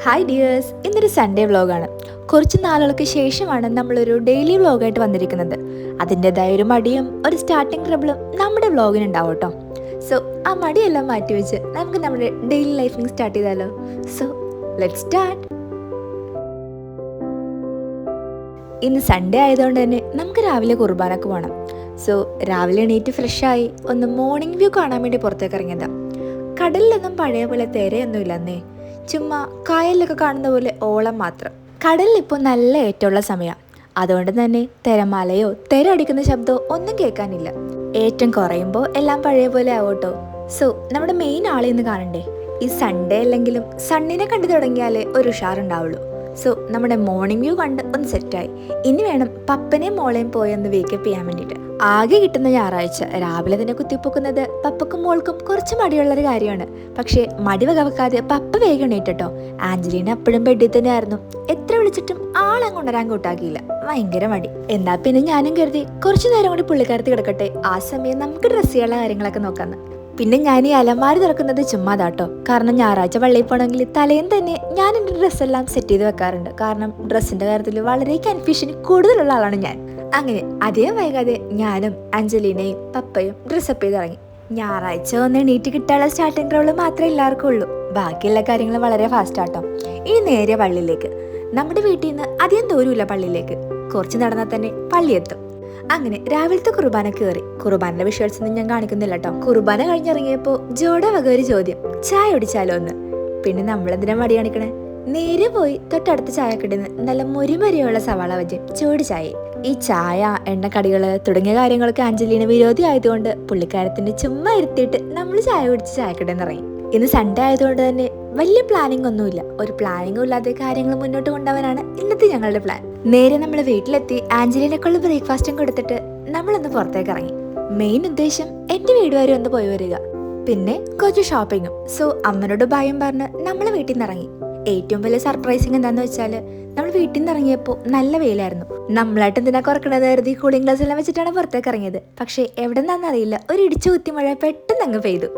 Hi dears, ഇന്നൊരു Sunday വ്ളോഗാണ്. കുറച്ച് നാളുകൾക്ക് ശേഷമാണ് നമ്മളൊരു ഡെയിലി വ്ളോഗായിട്ട് വന്നിരിക്കുന്നത്. അതിൻ്റെതായ ഒരു മടിയും ഒരു സ്റ്റാർട്ടിങ് ട്രബിളും നമ്മുടെ വ്ളോഗിന് ഉണ്ടാവും കേട്ടോ. സോ ആ മടിയെല്ലാം മാറ്റിവെച്ച് നമുക്ക് നമ്മുടെ ഡെയിലി ലൈഫിങ് സ്റ്റാർട്ട് ചെയ്താലോ? So let's start. ഇന്ന് സൺഡേ ആയതുകൊണ്ട് തന്നെ നമുക്ക് രാവിലെ കുർബാനക്ക് പോകണം. സോ രാവിലെ എണീറ്റ് ഫ്രഷായി ഒന്ന് മോർണിംഗ് വ്യൂ കാണാൻ വേണ്ടി പുറത്തേക്ക് ഇറങ്ങിയതാണ്. കടലിലൊന്നും പഴയ പോലെ തിരയൊന്നും ഇല്ലെന്നേ, ചുമ്മാ കായലിലൊക്കെ കാണുന്ന പോലെ ഓളം മാത്രം. കടലിൽ ഇപ്പോൾ നല്ല ഏറ്റമുള്ള സമയമാണ്, അതുകൊണ്ട് തന്നെ തിരമാലയോ തിര അടിക്കുന്ന ശബ്ദമോ ഒന്നും കേൾക്കാനില്ല. ഏറ്റം കുറയുമ്പോൾ എല്ലാം പഴയ പോലെ ആവട്ടോ. സോ നമ്മുടെ മെയിൻ ആളെ ഇന്ന് കാണണ്ടേ? ഈ സൺഡേ അല്ലെങ്കിലും സണ്ണിനെ കണ്ടു തുടങ്ങിയാലേ ഒരു ഉഷാറുണ്ടാവുള്ളൂ. സോ നമ്മുടെ മോർണിംഗ് വ്യൂ കണ്ട് ഒന്ന് സെറ്റായി. ഇനി വേണം പപ്പനെയും മോളെയും പോയൊന്ന് വേക്കപ്പ് ചെയ്യാൻ വേണ്ടിയിട്ട്. ആകെ കിട്ടുന്ന ഞായറാഴ്ച രാവിലെ തന്നെ കുത്തിപ്പൊക്കുന്നത് പപ്പക്കും മോൾക്കും കുറച്ച് മടിയുള്ളൊരു കാര്യമാണ്. പക്ഷേ മടി വകവെക്കാതെ പപ്പ വേഗം എണീറ്റട്ടോ. ആഞ്ചലീന അപ്പോഴും ബെഡിൽ തന്നെ ആയിരുന്നു. എത്ര വിളിച്ചിട്ടും ആളങ്ങ് ഉണരാൻ കൂട്ടാക്കിയില്ല, ഭയങ്കര മടി. എന്നാ പിന്നെ ഞാനും കരുതി കുറച്ചു നേരം കൂടി പുള്ളിക്കാരത്തി കിടക്കട്ടെ, ആ സമയം നമുക്ക് ഡ്രസ്സ് ചെയ്യാനുള്ള കാര്യങ്ങളൊക്കെ നോക്കാന്ന്. പിന്നെ ഞാൻ ഈ അലമാരി തുറക്കുന്നത് ചുമ്മാതാട്ടോ. കാരണം ഞായറാഴ്ച പള്ളിയിൽ പോകണമെങ്കിൽ തലേന്ന് തന്നെ ഞാൻ എൻ്റെ ഡ്രസ്സെല്ലാം സെറ്റ് ചെയ്ത് വെക്കാറുണ്ട്. കാരണം ഡ്രസ്സിൻ്റെ കാര്യത്തിൽ വളരെ കൺഫ്യൂഷൻ കൂടുതലുള്ള ആളാണ് ഞാൻ. അങ്ങനെ അധികം വൈകാതെ ഞാനും അഞ്ജലീനയും പപ്പയും ഡ്രസ്സപ്പ് ചെയ്ത് ഇറങ്ങി. ഞായറാഴ്ച ഒന്ന് എണീറ്റ് കിട്ടാനുള്ള സ്റ്റാർട്ടിങ് ട്രബിൾ മാത്രമേ എല്ലാവർക്കും ഉള്ളൂ. ബാക്കിയുള്ള കാര്യങ്ങൾ വളരെ ഫാസ്റ്റ് ആട്ടോ. ഇനി നേരെ പള്ളിയിലേക്ക്. നമ്മുടെ വീട്ടിൽ നിന്ന് അധികം ദൂരമില്ല പള്ളിയിലേക്ക്, കുറച്ച് നടന്നാൽ തന്നെ പള്ളി എത്തും. അങ്ങനെ രാവിലത്തെ കുർബാന കയറി. കുർബാനയുടെ വിഷ്വൽസ് ഒന്നും ഞാൻ കാണിക്കുന്നില്ല കേട്ടോ. കുർബാന കഴിഞ്ഞിറങ്ങിയപ്പോൾ ജോഡ വക ഒരു ചോദ്യം, ചായ കുടിച്ചാലോ എന്ന്. പിന്നെ നമ്മളെന്തിനാ മടി കാണിക്കണേ? നേരെ പോയി തൊട്ടടുത്ത ചായക്കടയിൽ നല്ല മുരിമരിയുള്ള സവാള വജി ചൂട് ചായ. ഈ ചായ, എണ്ണക്കടികൾ തുടങ്ങിയ കാര്യങ്ങളൊക്കെ അഞ്ജലീന വിരോധി ആയതുകൊണ്ട് പുള്ളിക്കാരത്തിന്റെ ചുമ്മാ ഇരുത്തിയിട്ട് നമ്മൾ ചായ കുടിച്ച് ചായക്കടയിൽ നിന്ന് ഇറങ്ങി. ഇന്ന് സൺഡേ ആയതുകൊണ്ട് തന്നെ വലിയ പ്ലാനിങ് ഒന്നുമില്ല. ഒരു പ്ലാനിങ്ങും ഇല്ലാതെ കാര്യങ്ങൾ മുന്നോട്ട് കൊണ്ടുപോകാനാണ് ഇന്നത്തെ ഞങ്ങളുടെ പ്ലാൻ. നേരെ നമ്മൾ വീട്ടിലെത്തി ആഞ്ചലീനക്കുള്ള ബ്രേക്ക്ഫാസ്റ്റും കൊടുത്തിട്ട് നമ്മളൊന്ന് പുറത്തേക്ക് ഇറങ്ങി. മെയിൻ ഉദ്ദേശം എൻ്റെ വീട് വരെ ഒന്ന് പോയി വരിക, പിന്നെ കുറച്ച് ഷോപ്പിങ്ങും. സോ അമ്മനോട് ഭയം പറഞ്ഞ് നമ്മൾ വീട്ടിൽ നിന്ന് ഇറങ്ങി. ഏറ്റവും വലിയ സർപ്രൈസിങ് എന്താന്ന് വെച്ചാൽ നമ്മൾ വീട്ടിൽ നിന്ന് ഇറങ്ങിയപ്പോൾ നല്ല വെയിലായിരുന്നു. നമ്മളായിട്ട് എന്തിനാ കുറക്കണത് കരുതി കൂളിംഗ് ഗ്ലാസ് എല്ലാം വെച്ചിട്ടാണ് പുറത്തേക്ക് ഇറങ്ങിയത്. പക്ഷേ എവിടെ നിന്നാണെന്നറിയില്ല, ഒരു ഇടിച്ചു കുത്തി മഴ പെട്ടെന്ന് അങ്ങ് പെയ്തു.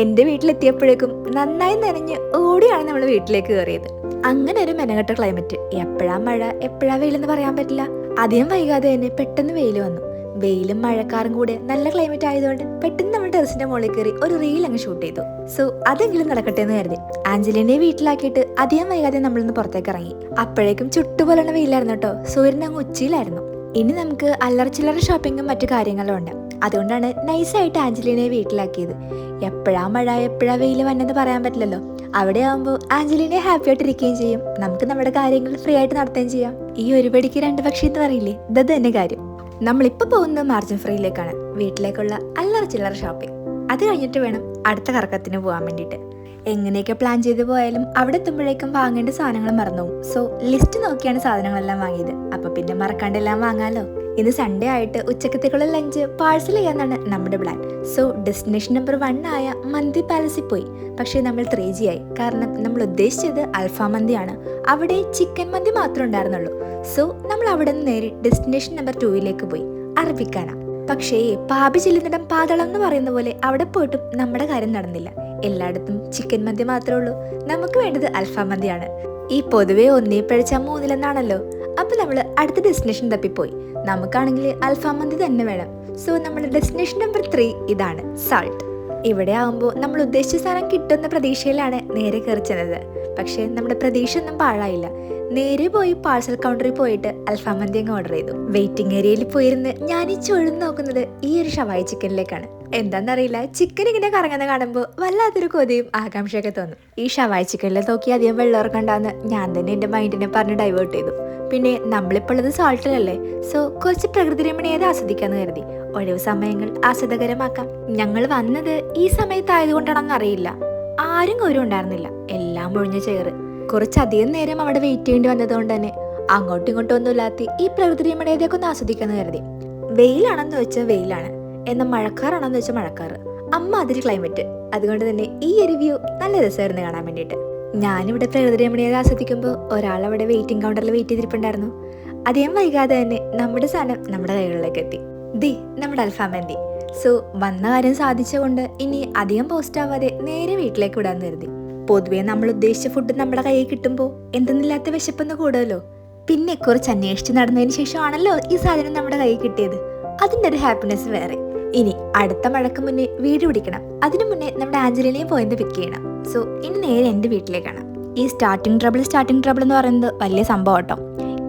എൻ്റെ വീട്ടിലെത്തിയപ്പോഴേക്കും നന്നായി നനഞ്ഞ് ഓടിയാണ് നമ്മൾ വീട്ടിലേക്ക് കയറിയത്. അങ്ങനെ ഒരു മെനകെട്ട ക്ലൈമറ്റ്. എപ്പോഴാ മഴ എപ്പോഴാ വെയിലെന്ന് പറയാൻ പറ്റില്ല. അധികം വൈകാതെ തന്നെ പെട്ടെന്ന് വെയിൽ വന്നു. വെയിലും മഴക്കാറും കൂടെ നല്ല ക്ലൈമറ്റ് ആയതുകൊണ്ട് പെട്ടെന്ന് നമ്മൾ ടെറസിന്റെ മുകളിൽ കയറി ഒരു റീൽ അങ്ങ് ഷൂട്ട് ചെയ്തു. സോ അതെങ്കിലും നടക്കട്ടെ എന്ന് കരുതി ആഞ്ചലിനെ വീട്ടിലാക്കിയിട്ട് അധികം വൈകാതെ നമ്മളിന്ന് പുറത്തേക്ക് ഇറങ്ങി. അപ്പോഴേക്കും ചുട്ടുപോലുള്ള വെയിലായിരുന്നു കേട്ടോ. സൂര്യൻ അങ്ങ് ഉച്ചയിലായിരുന്നു. ഇനി നമുക്ക് അല്ലറ ചില്ലറ ഷോപ്പിങ്ങും മറ്റു കാര്യങ്ങളും ഉണ്ട്. അതുകൊണ്ടാണ് നൈസായിട്ട് ആഞ്ചലീനയെ വീട്ടിലാക്കിയത്. എപ്പോഴാ മഴ എപ്പോഴാ വെയിൽ വന്നെന്ന് പറയാൻ പറ്റില്ലല്ലോ. അവിടെ ആകുമ്പോൾ ആഞ്ചലീനെ ഹാപ്പി ആയിട്ടിരിക്കുകയും ചെയ്യും, നമുക്ക് നമ്മുടെ കാര്യങ്ങൾ ഫ്രീ ആയിട്ട് നടത്തുകയും ചെയ്യാം. ഈ ഒരു പടിക്ക് രണ്ട് പക്ഷി എന്ന് പറയില്ലേ, ഇത് തന്നെ കാര്യം. നമ്മളിപ്പോൾ പോകുന്നത് മാർജിൻ ഫ്രീയിലേക്കാണ്, വീട്ടിലേക്കുള്ള അല്ലറ ചില്ലറ ഷോപ്പിംഗ്. അത് കഴിഞ്ഞിട്ട് വേണം അടുത്ത കറക്കത്തിന് പോകാൻ വേണ്ടിയിട്ട്. എങ്ങനെയൊക്കെ പ്ലാൻ ചെയ്ത് പോയാലും അവിടെ എത്തുമ്പോഴേക്കും വാങ്ങേണ്ട സാധനങ്ങൾ മറന്നുപോകും. സോ ലിസ്റ്റ് നോക്കിയാണ് സാധനങ്ങളെല്ലാം വാങ്ങിയത്. അപ്പൊ പിന്നെ മറക്കാണ്ടെല്ലാം വാങ്ങാലോ. ഇന്ന് സൺഡേ ആയിട്ട് ഉച്ചക്കത്തേക്കുള്ള ലഞ്ച് പാഴ്സൽ ചെയ്യാന്നാണ് നമ്മുടെ പ്ലാൻ. സോ ഡെസ്റ്റിനേഷൻ നമ്പർ 1 ആയ മന്തി പാലസിൽ പോയി. പക്ഷേ നമ്മൾ 3G ആയി, കാരണം നമ്മൾ ഉദ്ദേശിച്ചത് അൽഫാം മന്തിയാണ്. അവിടെ ചിക്കൻ മന്തി മാത്രമേ ഉണ്ടായിരുന്നുള്ളൂ. സോ നമ്മൾ അവിടെ നിന്ന് നേരി ഡെസ്റ്റിനേഷൻ നമ്പർ 2 പോയി, അറബിക്കാന. പക്ഷേ പാപി ചെല്ലുന്നിടം പാതളം എന്ന് പറയുന്ന പോലെ അവിടെ പോയിട്ടും നമ്മുടെ കാര്യം നടന്നില്ല. എല്ലായിടത്തും ചിക്കൻ മന്തി മാത്രമേ ഉള്ളൂ. നമുക്ക് വേണ്ടത് അൽഫാം മന്തിയാണ്. ഈ പൊതുവെ ഒന്നേ പഴിച്ച മൂന്നിലെന്നാണല്ലോ. അപ്പൊ നമ്മൾ അടുത്ത ഡെസ്റ്റിനേഷൻ തപ്പിപ്പോയി. നമുക്കാണെങ്കിൽ അൽഫാം മന്തി തന്നെ വേണം. സോ നമ്മുടെ ഡെസ്റ്റിനേഷൻ നമ്പർ 3 ഇതാണ്, സാൾട്ട്. ഇവിടെ ആകുമ്പോൾ നമ്മൾ ഉദ്ദേശിച്ച സാധനം കിട്ടുന്ന പ്രതീക്ഷയിലാണ് നേരെ കയറി ചെന്നത്. പക്ഷെ നമ്മുടെ പ്രതീക്ഷ ഒന്നും പാഴായില്ല. നേരെ പോയി പാഴ്സൽ കൗണ്ടറിൽ പോയിട്ട് അൽഫാം മന്തി അങ്ങ് ഓർഡർ ചെയ്തു. വെയിറ്റിംഗ് ഏരിയയിൽ പോയിരുന്ന് ഞാൻ ഈ ചുഴന്ന് നോക്കുന്നത് ഈ ഒരു ഷവായി ചിക്കനിലേക്കാണ്. എന്താണെന്നറിയില്ല, ചിക്കൻ ഇങ്ങനെ കറങ്ങുന്ന കാണുമ്പോൾ വല്ലാത്തൊരു കൊതിയും ആകാംക്ഷയൊക്കെ തോന്നും. ഈ ഷവായി ചിക്കനിൽ നോക്കി അധികം വെള്ളം ഇറക്കണ്ടെന്ന് ഞാൻ തന്നെ എൻ്റെ മൈൻഡിനെ പറഞ്ഞ് ഡൈവേർട്ട് ചെയ്തു. പിന്നെ നമ്മളിപ്പോൾ ഉള്ളത് സാൾട്ടിലല്ലേ, സോ കുറച്ച് പ്രകൃതി രമണീയത ആസ്വദിക്കാന്ന് കരുതി. ഒഴിവ് സമയങ്ങൾ ആസ്വാദകരമാക്കാം. ഞങ്ങൾ വന്നത് ഈ സമയത്തായതുകൊണ്ടാണെന്ന് അറിയില്ല, ആരും ഗൗരവം ഉണ്ടായിരുന്നില്ല. എല്ലാം ഒഴിഞ്ഞ ചെയറ്. കുറച്ചധികം നേരം അവിടെ വെയിറ്റ് ചെയ്യേണ്ടി വന്നതുകൊണ്ട് തന്നെ അങ്ങോട്ടും ഇങ്ങോട്ടും ഒന്നും ഇല്ലാത്ത ഈ പ്രകൃതി രമണീയതയൊക്കെ ഒന്ന് ആസ്വദിക്കാന്ന് കരുതി. വെയിലാണെന്ന് വെച്ചാൽ വെയിലാണ്, എന്നാൽ മഴക്കാറാണെന്ന് വെച്ചാൽ മഴക്കാറ്. അമ്മാതിരി ക്ലൈമറ്റ്. അതുകൊണ്ട് തന്നെ ഈ ഒരു വ്യൂ നല്ല രസമായിരുന്നു കാണാൻ വേണ്ടിയിട്ട്. ഞാനിവിടെ പ്രകൃതി രമണീയത ആസ്വദിക്കുമ്പോൾ ഒരാൾ അവിടെ വെയിറ്റിംഗ് കൗണ്ടറിൽ വെയിറ്റ് ചെയ്തിരിപ്പുണ്ടായിരുന്നു. അധികം വൈകാതെ തന്നെ നമ്മുടെ സാധനം നമ്മുടെ കൈകളിലേക്ക് എത്തി. നമ്മുടെ അൽഫാം മന്തി. സോ വന്ന കാര്യം സാധിച്ചുകൊണ്ട് ഇനി അധികം പോസ്റ്റ് ആവാതെ നേരെ വീട്ടിലേക്ക് വിടാന്ന് കരുതി. പൊതുവെ നമ്മൾ ഉദ്ദേശിച്ച ഫുഡ് നമ്മുടെ കയ്യിൽ കിട്ടുമ്പോൾ എന്തെന്നില്ലാത്ത വിശപ്പൊന്ന് കൂടുമല്ലോ. പിന്നെ കുറച്ച് അന്വേഷിച്ച് നടന്നതിന് ശേഷമാണല്ലോ ഈ സാധനം നമ്മുടെ കയ്യിൽ കിട്ടിയത്. അതിൻ്റെ ഒരു ഹാപ്പിനെസ് വേറെ. ഇനി അടുത്ത മഴക്ക് മുന്നേ വീട് പിടിക്കണം. അതിനു മുന്നേ നമ്മുടെ ആഞ്ചലിനെയും പോയിന്റ് പിക്ക് ചെയ്യണം. സോ ഇനി നേരെ എൻ്റെ വീട്ടിലേക്കാണ്. ഈ സ്റ്റാർട്ടിങ് ട്രബിൾ എന്ന് പറയുന്നത് വലിയ സംഭവം കേട്ടോ.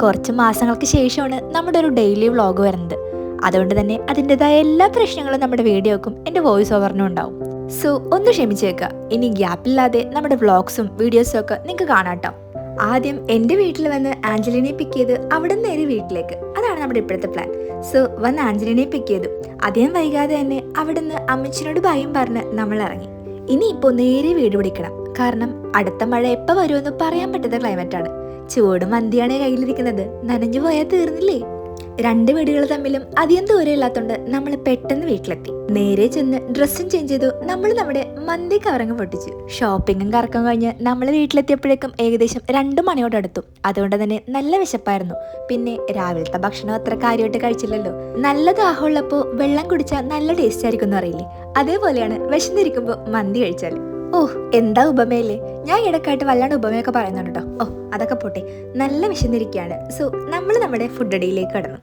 കുറച്ച് മാസങ്ങൾക്ക് ശേഷമാണ് നമ്മുടെ ഒരു ഡെയിലി വ്ളോഗ് വരുന്നത്. അതുകൊണ്ട് തന്നെ അതിൻ്റെതായ എല്ലാ പ്രശ്നങ്ങളും നമ്മുടെ വീഡിയോക്കും എൻ്റെ വോയിസ് ഓവറിനും ഉണ്ടാവും. സോ ഒന്ന് ക്ഷമിച്ചേക്കുക. ഇനി ഗ്യാപ്പില്ലാതെ നമ്മുടെ വ്ളോഗ്സും വീഡിയോസും ഒക്കെ നിങ്ങൾക്ക് കാണാട്ടോ. ആദ്യം എൻ്റെ വീട്ടിൽ വന്ന് ആഞ്ചലിനെ പിക്ക് ചെയ്ത് അവിടെ നിന്ന് നേരെ വീട്ടിലേക്ക്. അതാണ് നമ്മുടെ ഇപ്പോഴത്തെ പ്ലാൻ. സോ വന്ന് ആഞ്ചലിനെ പിക്ക് ചെയ്തു. അധികം വൈകാതെ തന്നെ അവിടെ നിന്ന് അമ്മച്ചിനോട് ഭയം പറഞ്ഞ് നമ്മൾ ഇറങ്ങി. ഇനിയിപ്പോൾ നേരെ വീട് പിടിക്കണം. കാരണം അടുത്ത മഴ എപ്പോൾ വരുമെന്ന് പറയാൻ പറ്റാത്ത ക്ലൈമറ്റാണ്. ചൂട് മന്തിയാണ് കയ്യിലിരിക്കുന്നത്. നനഞ്ഞു പോയാൽ തീർന്നില്ലേ. 2 വീടുകൾ തമ്മിലും അധികം ദൂരം ഇല്ലാത്തതുകൊണ്ട് നമ്മൾ പെട്ടെന്ന് വീട്ടിലെത്തി. നേരെ ചെന്ന് ഡ്രസ്സും ചേഞ്ച് ചെയ്തു. നമ്മൾ നമ്മുടെ മന്തി കവറങ്ങ് പൊട്ടിച്ചു. ഷോപ്പിങ്ങും കറക്കം കഴിഞ്ഞ് നമ്മൾ വീട്ടിലെത്തിയപ്പോഴേക്കും ഏകദേശം 2 മണിയോടടുത്തു. അതുകൊണ്ട് തന്നെ നല്ല വിശപ്പായിരുന്നു. പിന്നെ രാവിലത്തെ ഭക്ഷണം അത്ര കാര്യമായിട്ട് കഴിച്ചില്ലല്ലോ. നല്ല ദാഹമുള്ളപ്പോൾ വെള്ളം കുടിച്ചാൽ നല്ല ടേസ്റ്റ് ആയിരിക്കും എന്ന് അറിയില്ലേ, അതേപോലെയാണ് വിശന്നിരിക്കുമ്പോൾ മന്തി കഴിച്ചാൽ. എന്താ ഉപമയല്ലേ. ഞാൻ ഇടക്കായിട്ട് വല്ലാണ്ട് ഉപമയൊക്കെ പറയുന്നുണ്ട് കേട്ടോ. അതൊക്കെ പോട്ടെ, നല്ല വിശന്നിരിക്കുകയാണ്. സോ നമ്മൾ നമ്മുടെ ഫുഡ് അടിയിലേക്ക് കടന്നു.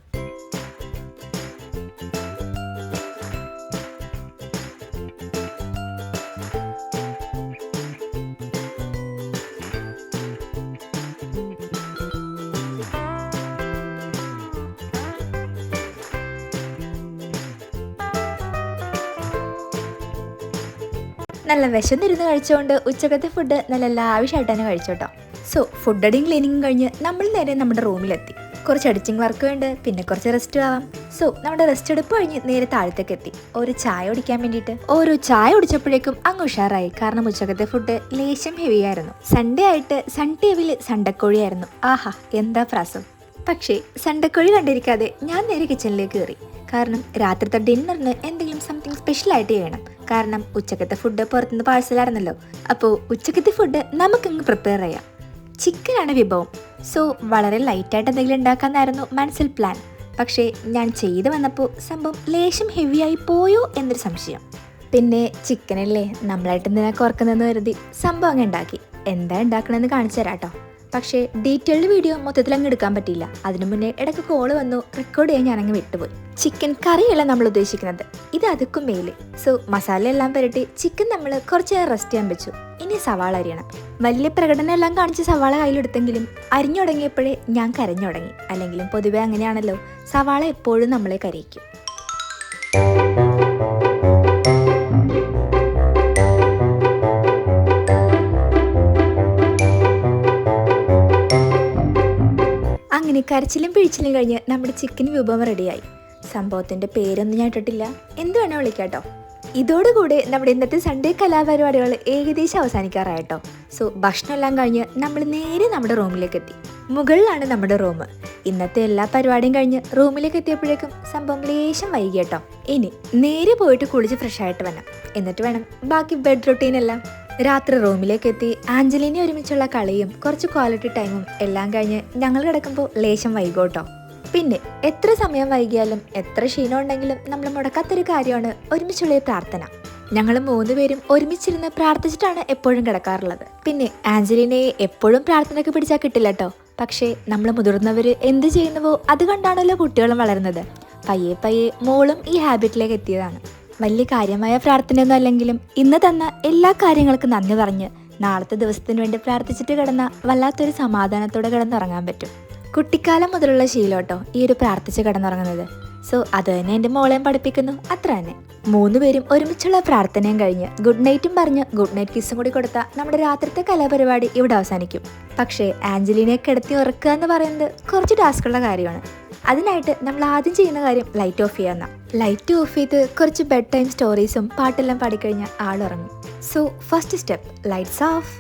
നല്ല വിശന്നിരുന്ന് കഴിച്ചുകൊണ്ട് ഉച്ചക്കത്തെ ഫുഡ് നല്ല ലാവിഷായിട്ട് തന്നെ കഴിച്ചോട്ടോ. സോ ഫുഡ് അടിയും ക്ലീനിങ്ങും കഴിഞ്ഞ് നമ്മൾ നേരെ നമ്മുടെ റൂമിലെത്തി. കുറച്ച് എഡിറ്റിംഗ് വർക്ക് ഉണ്ട്, പിന്നെ കുറച്ച് റെസ്റ്റ് ആവാം. സോ നമ്മുടെ റെസ്റ്റ് എടുപ്പ് കഴിഞ്ഞ് നേരെ താഴത്തേക്ക് എത്തി ഒരു ചായ കുടിക്കാൻ വേണ്ടിയിട്ട്. ഓരോ ചായ കുടിച്ചപ്പോഴേക്കും അങ്ങ് ഉഷാറായി. കാരണം ഉച്ചക്കത്തെ ഫുഡ് ലേശം ഹെവി ആയിരുന്നു. സൺഡേ ആയിട്ട് സൺ ടിവിയിൽ സണ്ടക്കോഴിയായിരുന്നു. ആഹാ എന്താ പ്രാസം. പക്ഷേ സണ്ടക്കോഴി കണ്ടിരിക്കാതെ ഞാൻ നേരെ കിച്ചണിലേക്ക് കയറി. കാരണം രാത്രിത്തെ ഡിന്നറിന് എന്തെങ്കിലും സംതിങ് സ്പെഷ്യലായിട്ട് ചെയ്യണം. കാരണം ഉച്ചക്കത്തെ ഫുഡ് പുറത്തുനിന്ന് പാഴ്സലായിരുന്നല്ലോ. അപ്പോൾ ഉച്ചക്കത്തെ ഫുഡ് നമുക്കങ്ങ് പ്രിപ്പയർ ചെയ്യാം. ചിക്കനാണ് വിഭവം. സോ വളരെ ലൈറ്റായിട്ട് എന്തെങ്കിലും ഉണ്ടാക്കാമെന്നായിരുന്നു മനസ്സിൽ പ്ലാൻ. പക്ഷേ ഞാൻ ചെയ്തു വന്നപ്പോൾ സംഭവം ലേശം ഹെവിയായി പോയോ എന്നൊരു സംശയം. പിന്നെ ചിക്കനല്ലേ, നമ്മളായിട്ട് എന്തിനാ കുറക്കുന്നതെന്ന് കരുതി സംഭവം അങ്ങ് ഉണ്ടാക്കി. എന്താ ഉണ്ടാക്കണമെന്ന് കാണിച്ചു തരാം കേട്ടോ. പക്ഷേ ഡീറ്റെയിൽഡ് വീഡിയോ മൊത്തത്തിൽ അങ്ങ് എടുക്കാൻ പറ്റിയില്ല. അതിനു മുന്നേ ഇടയ്ക്ക് കോള് വന്നു, റെക്കോർഡ് ചെയ്യാൻ ഞാനങ്ങ് വിട്ടുപോയി. ചിക്കൻ കറിയല്ല നമ്മൾ ഉദ്ദേശിക്കുന്നത്, ഇത് അതുക്കും മേല്. സോ മസാല എല്ലാം പുരട്ടി ചിക്കൻ നമ്മൾ കുറച്ച് നേരം റെസ്റ്റ് ചെയ്യാൻ വെച്ചു. ഇനി സവാള അരിയണം. വലിയ പ്രകടനം എല്ലാം കാണിച്ച് സവാള കയ്യിലെടുത്തെങ്കിലും അരിഞ്ഞു തുടങ്ങിയപ്പോഴേ ഞാൻ കരഞ്ഞു തുടങ്ങി. അല്ലെങ്കിലും പൊതുവെ അങ്ങനെയാണല്ലോ, സവാള എപ്പോഴും നമ്മളെ കരയിക്കും. അങ്ങനെ കരച്ചിലും പിഴിച്ചിലും കഴിഞ്ഞ് നമ്മുടെ ചിക്കൻ വിഭവം റെഡിയായി. സംഭവത്തിൻ്റെ പേരൊന്നും ഞാൻ ഇട്ടിട്ടില്ല, എന്ത് വേണോ വിളിക്കാട്ടോ. ഇതോടുകൂടെ നമ്മുടെ ഇന്നത്തെ സൺഡേ കലാപരിപാടികൾ ഏകദേശം അവസാനിക്കാറായിട്ടോ. സോ ഭക്ഷണം എല്ലാം കഴിഞ്ഞ് നമ്മൾ നേരെ നമ്മുടെ റൂമിലേക്ക് എത്തി. മുകളിലാണ് നമ്മുടെ റൂം. ഇന്നത്തെ എല്ലാ പരിപാടിയും കഴിഞ്ഞ് റൂമിലേക്ക് എത്തിയപ്പോഴേക്കും സംഭവം ലേശം വൈകിട്ടോ. ഇനി നേരെ പോയിട്ട് കുളിച്ച് ഫ്രഷായിട്ട് വരണം. എന്നിട്ട് വേണം ബാക്കി ബെഡ് റൊട്ടീനെല്ലാം. രാത്രി റൂമിലേക്ക് എത്തി ആഞ്ചലിനെ ഒരുമിച്ചുള്ള കളിയും കുറച്ച് ക്വാളിറ്റി ടൈമും എല്ലാം കഴിഞ്ഞ് ഞങ്ങൾ കിടക്കുമ്പോൾ ലേശം വൈകോട്ടോ. പിന്നെ എത്ര സമയം വൈകിയാലും എത്ര ക്ഷീണം ഉണ്ടെങ്കിലും നമ്മൾ മുടക്കാത്തൊരു കാര്യമാണ് ഒരുമിച്ചുള്ള പ്രാർത്ഥന. ഞങ്ങൾ 3 പേരും ഒരുമിച്ചിരുന്ന് പ്രാർത്ഥിച്ചിട്ടാണ് എപ്പോഴും കിടക്കാറുള്ളത്. പിന്നെ ആഞ്ചലിനയെ എപ്പോഴും പ്രാർത്ഥനയ്ക്ക് പിടിച്ചാൽ കിട്ടില്ല കേട്ടോ. പക്ഷേ നമ്മൾ മുതിർന്നവർ എന്ത് ചെയ്യുന്നുവോ അത് കണ്ടാണല്ലോ കുട്ടികളും വളരുന്നത്. പയ്യെ പയ്യെ മോളും ഈ ഹാബിറ്റിലേക്ക് എത്തിയതാണ്. വലിയ കാര്യമായ പ്രാർത്ഥനയൊന്നും അല്ലെങ്കിലും ഇന്ന് തന്ന എല്ലാ കാര്യങ്ങൾക്കും നന്ദി പറഞ്ഞ് നാളത്തെ ദിവസത്തിന് വേണ്ടി പ്രാർത്ഥിച്ചിട്ട് കിടന്ന വല്ലാത്തൊരു സമാധാനത്തോടെ കിടന്നുറങ്ങാൻ പറ്റും. കുട്ടിക്കാലം മുതലുള്ള ശീലോട്ടോ ഈ ഒരു പ്രാർത്ഥിച്ച് കിടന്നുറങ്ങുന്നത്. സോ അത് തന്നെ എൻ്റെ മോളെയും പഠിപ്പിക്കുന്നു. അത്ര തന്നെ. 3 പേരും ഒരുമിച്ചുള്ള പ്രാർത്ഥനയും കഴിഞ്ഞ് ഗുഡ് നൈറ്റും പറഞ്ഞ് ഗുഡ് നൈറ്റ് കിസ്സും കൂടി കൊടുത്താൽ നമ്മുടെ രാത്രിത്തെ കലാപരിപാടി ഇവിടെ അവസാനിക്കും. പക്ഷേ ആഞ്ചലിനെ കിടത്തി ഉറക്കുക എന്ന് പറയുന്നത് കുറച്ച് ടാസ്കുള്ള കാര്യമാണ്. അതിനായിട്ട് നമ്മൾ ആദ്യം ചെയ്യുന്ന കാര്യം ലൈറ്റ് ഓഫ് ചെയ്യാന്ന. ലൈറ്റ് ഓഫ് ചെയ്ത് കുറച്ച് ബെഡ് ടൈം സ്റ്റോറീസും പാട്ടെല്ലാം പാടിക്കഴിഞ്ഞാൽ ആളുറങ്ങും. So first step, lights of.